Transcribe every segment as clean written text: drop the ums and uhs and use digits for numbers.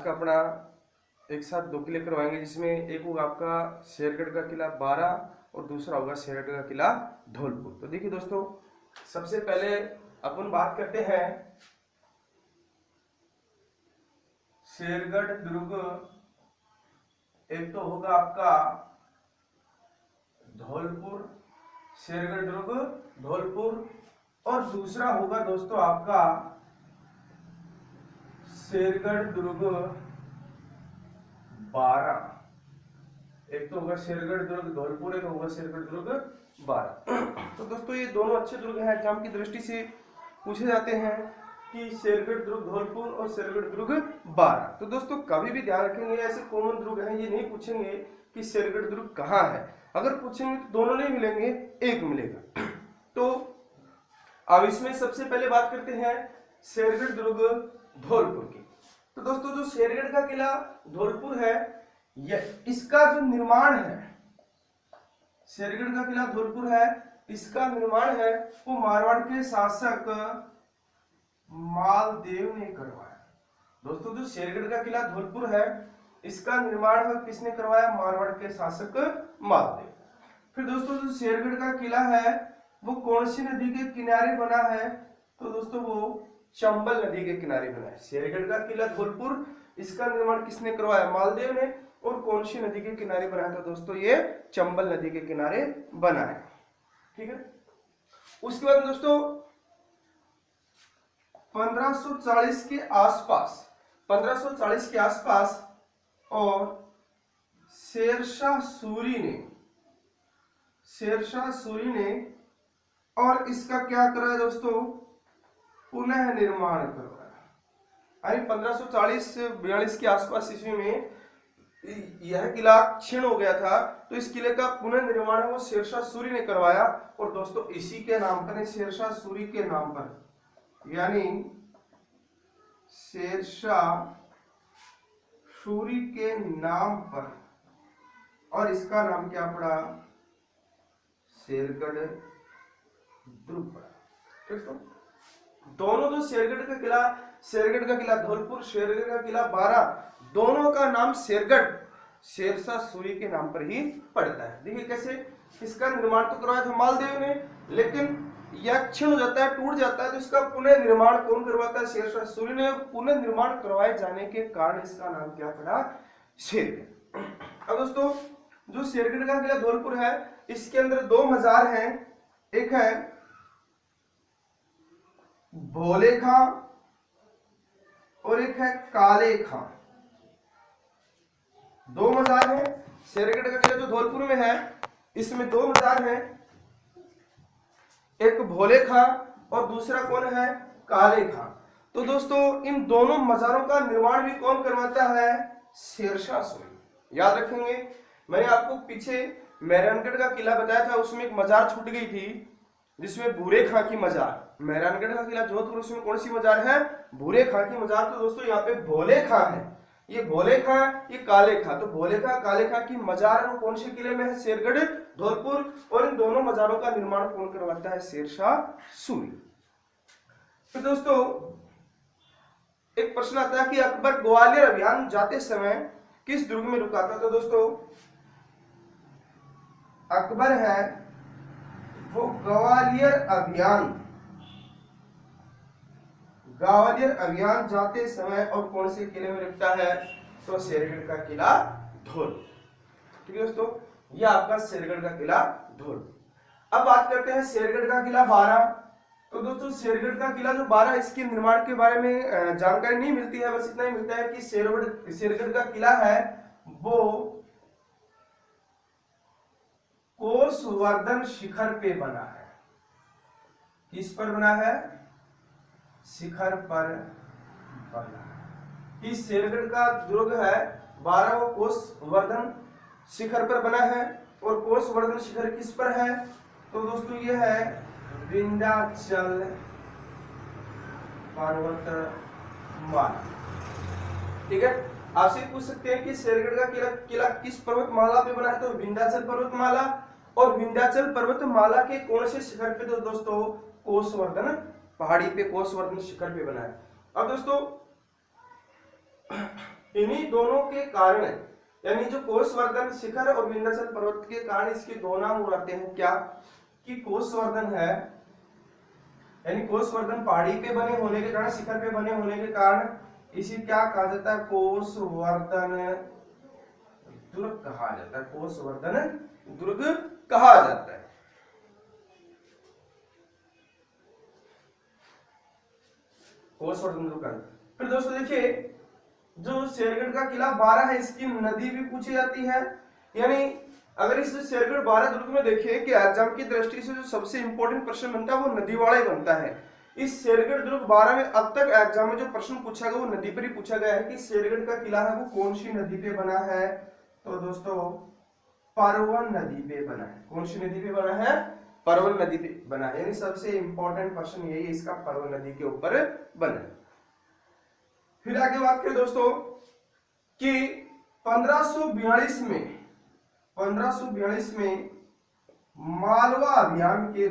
का अपना एक साथ दो किले करवाएंगे, जिसमें एक होगा आपका शेरगढ़ का किला 12 और दूसरा होगा शेरगढ़ का किला धौलपुर। तो देखिए दोस्तों, सबसे पहले अपन बात करते हैं शेरगढ़ दुर्ग। एक तो होगा आपका धौलपुर, शेरगढ़ दुर्ग धौलपुर, और दूसरा होगा दोस्तों आपका शेरगढ़ दुर्ग 12। एक तो होगा शेरगढ़ दुर्ग धौलपुर, एक होगा शेरगढ़ दुर्ग 12। तो दोस्तों ये दोनों अच्छे दुर्ग हैं, एग्जाम की दृष्टि से पूछे जाते हैं कि शेरगढ़ दुर्ग धौलपुर और शेरगढ़ दुर्ग 12। तो दोस्तों कभी भी ध्यान रखेंगे, ऐसे कॉमन दुर्ग हैं, ये नहीं पूछेंगे कि शेरगढ़ दुर्ग कहाँ है। अगर पूछेंगे तो दोनों नहीं मिलेंगे, एक मिलेगा। तो अब इसमें सबसे पहले बात करते हैं शेरगढ़ दुर्ग धौलपुर की। तो दोस्तों जो शेरगढ़ का किला धौलपुर है, इसका जो निर्माण है, शेरगढ़ का किला धौलपुर है, इसका निर्माण है वो मारवाड़ के शासक मालदेव ने करवाया। दोस्तों जो शेरगढ़ का किला धौलपुर है, इसका निर्माण किसने करवाया? मारवाड़ के शासक मालदेव। फिर दोस्तों जो शेरगढ़ का किला है वो कौन सी नदी के किनारे बना है? तो दोस्तों वो चंबल नदी के किनारे बना है। शेरगढ़ का किला धौलपुर, इसका निर्माण किसने करवाया? मालदेव ने। और कौन सी नदी के किनारे बना है? तो दोस्तों ये चंबल नदी के किनारे बना है। ठीक है। उसके बाद दोस्तों 1540 के आसपास, 1540 के आसपास और शेरशाह सूरी ने और इसका क्या कराया दोस्तों? पुनः निर्माण करवाया। 1540-42 के आसपास ईस्वी में यह किला क्षीण हो गया था, तो इस किले का पुनर्निर्माण है वो शेरशाह सूरी ने करवाया। और दोस्तों इसी के नाम पर, शेरशाह सूरी के नाम पर, यानी शेरशाह सूरी के नाम पर, और इसका नाम क्या पड़ा? शेरगढ़ दुर्ग पड़ा। दोस्तों दोनों जो शेरगढ़ का किला धौलपुर, शेरगढ़ का किला 12, दोनों का नाम शेरगढ़ शेरशाह सूरी के नाम पर ही पड़ता है। देखिए कैसे, इसका निर्माण तो करवाया था मालदेव ने, लेकिन यह क्षीण हो जाता है, टूट जाता है, तो इसका पुनः निर्माण कौन करवाता है? शेरशाह सूरी ने। पुनः निर्माण करवाए जाने के कारण इसका नाम क्या पड़ा? शेरगढ़। अब दोस्तों जो शेरगढ़ का किला धौलपुर है, इसके अंदर दो मजार हैं, एक है भोले खां और एक है काले खां। दो मजार हैं। शेरगढ़ का किला जो धौलपुर में है, इसमें दो मजार हैं, एक भोले खां और दूसरा कौन है? काले खां। तो दोस्तों इन दोनों मजारों का निर्माण भी कौन करवाता है? शेरशाह सूरी। याद रखेंगे, मैंने आपको पीछे मेहरानगढ़ का किला बताया था, उसमें एक मजार छूट गई थी जिसमें भूरे खां की मजार। मेहरानगढ़ का किला जोधपुर, उसमें कौन सी मजार है? भूरे खां की मजार। तो दोस्तों यहाँ पे भोले खां है, ये भोले खां, ये काले खां। तो भोले खां काले खां की मजार वो कौन से किले में है? शेरगढ़ धौलपुर। और इन दोनों मजारों का निर्माण कौन करवाता है? शेरशाह सूरी। तो दोस्तों एक प्रश्न आता है कि अकबर ग्वालियर अभियान जाते समय किस दुर्ग में रुका था? तो दोस्तों अकबर है वो ग्वालियर अभियान जाते समय और कौन से किले में रुकता है? तो शेरगढ़ का किला धौलपुर। ठीक है दोस्तों, यह आपका शेरगढ़ का किला धौलपुर। अब बात करते हैं शेरगढ़ का किला 12। तो दोस्तों शेरगढ़ का किला जो 12, इसके निर्माण के बारे में जानकारी नहीं मिलती है, बस इतना ही मिलता है कि शेरगढ़ का किला है वो कोसवर्धन शिखर पे बना है। किस पर बना है? शिखर पर बना है। इस शेरगढ़ का दुर्ग है 12, वो कोसवर्धन शिखर पर बना है। और कोसवर्धन शिखर किस पर है? तो दोस्तों ये है विंध्याचल पर्वतमाला। ठीक है, आपसे पूछ सकते हैं कि शेरगढ़ का किला किस पर्वतमाला पे बना है? तो विंध्याचल पर्वतमाला। और विंध्याचल पर्वतमाला के कौन से शिखर पे? तो दोस्तों कोसवर्धन पहाड़ी पे, कोसवर्धन शिखर पे बना है। अब दोस्तों इन्हीं दोनों के कारण, यानी जो कोसवर्धन शिखर और विंध्याचल पर्वत के कारण इसके दो नाम हो जाते हैं। क्या कि कोसवर्धन है, यानी कोसवर्धन पहाड़ी पे बने होने के कारण, शिखर पे बने होने के कारण इसे क्या कहा जाता है, कोसवर्धन दुर्ग कहा जाता है, कोसवर्धन दुर्ग कहा जाता है। कोसवर्धन दुर्ग। फिर दोस्तों देखिए, जो शेरगढ़ का किला 12 है, इसकी नदी भी पूछी जाती है। यानी अगर इस शेरगढ़ 12 दुर्ग में देखें कि एग्जाम की दृष्टि से जो सबसे इंपॉर्टेंट प्रश्न बनता है वो नदी वाला ही बनता है। इस शेरगढ़ दुर्ग 12 में अब तक एग्जाम में जो प्रश्न पूछा गया वो नदी पर ही पूछा गया है कि शेरगढ़ का किला है वो कौन सी नदी पे बना है। तो दोस्तों परवन नदी पे बना है। कौन सी नदी पे बना है, परवन नदी पे बना है। यानी सबसे इंपॉर्टेंट प्रश्न यही है इसका, परवन नदी के ऊपर बना है। फिर आगे बात करें दोस्तों कि 1542 में मालवा अभियान के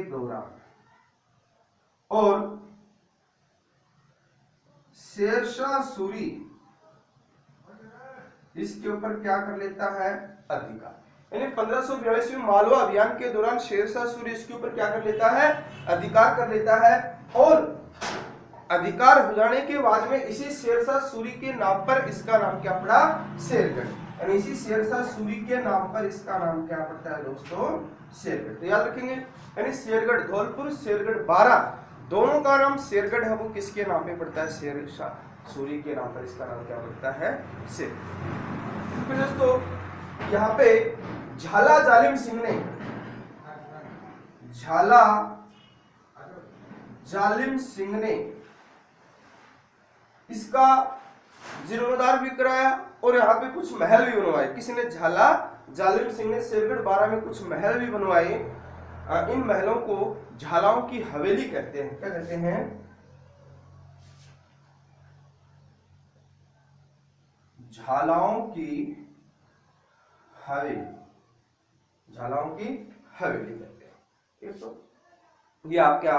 दौरान और शेरशाह सूरी इसके ऊपर क्या कर लेता है, अधिकार। यानी 1542 में मालवा अभियान के दौरान शेरशाह सूरी इसके ऊपर क्या कर लेता है, अधिकार कर लेता है। और अधिकार हो जाने के बाद में इसी शेरशाह सूरी के नाम पर इसका नाम क्या पड़ा, शेरगढ़। यानी इसी शेरशाह सूरी के नाम पर इसका नाम क्या पड़ता है दोस्तों, शेरगढ़। तो याद रखेंगे, यानी शेरगढ़ धौलपुर, शेरगढ़ 12 दोनों का नाम शेरगढ़ है, वो किसके नाम पे पड़ता है, शेरशाह सूरी के नाम पर इसका नाम क्या पड़ता है, शेरगढ़। फिर दोस्तों यहाँ पे झाला जालिम सिंह ने इसका जीर्णोद्धार भी कराया और यहाँ पे कुछ महल भी बनवाए। किसने, झाला जालिम सिंह ने शेरगढ़ 12 में कुछ महल भी बनवाए। इन महलों को झालाओं की हवेली कहते हैं। क्या कहते हैं, झालाओं की हवेली, झालाओं की हवेली कहते हैं। ठीक, तो ये आपका